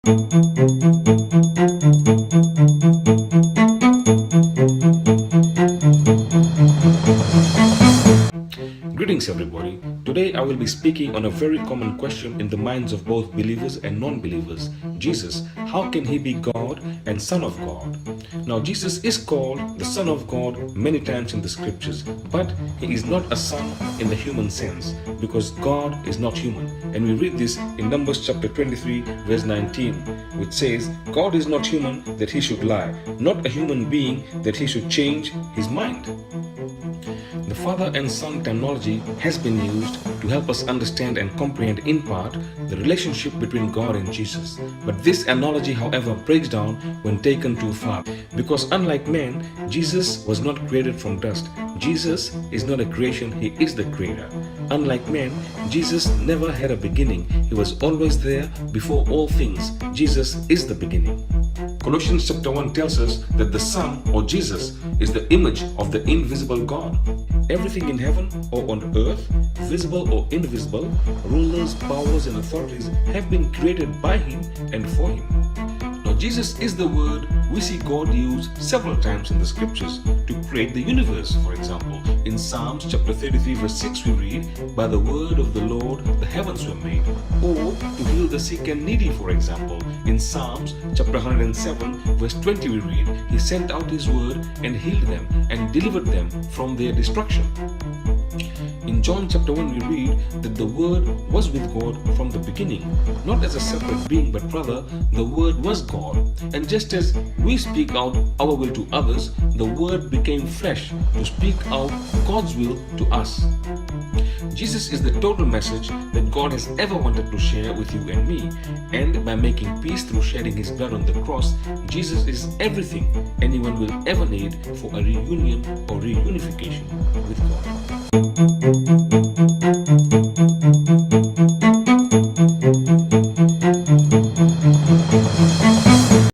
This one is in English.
Greetings, everybody. Today I will be speaking on a very common question in the minds of both believers and non believers. Jesus, how can he be God and Son of God? Now, Jesus is called the Son of God many times in the scriptures, but he is not a son in the human sense because God is not human. And we read this in Numbers chapter 23, verse 19, which says, God is not human that he should lie, not a human being that he should change his mind. The Father and Son terminology has been used to help us understand and comprehend in part the relationship between God and Jesus. But this analogy, however, breaks down when taken too far. Because unlike man, Jesus was not created from dust. Jesus is not a creation, he is the creator. Unlike man, Jesus never had a beginning. He was always there before all things. Jesus is the beginning. Colossians chapter 1 tells us that the Son, or Jesus, is the image of the invisible God. Everything in heaven or on earth, visible or invisible, rulers, powers, and authorities have been created by him and for him. Now, Jesus is the word we see God use several times in the scriptures to create the universe. For example, in Psalms chapter 33 verse 6 we read, by the word of the Lord the heavens were made. Or to heal the sick and needy, for example, in Psalms chapter 107 verse 20 we read, he sent out his word and healed them and delivered them from their destruction. In John chapter 1 we read that the Word was with God from the beginning, not as a separate being, but rather the Word was God. And just as we speak out our will to others, the Word became flesh to speak out God's will to us. Jesus is the total message that God has ever wanted to share with you and me. And by making peace through shedding his blood on the cross, Jesus is everything anyone will ever need for a reunion or reunification with God.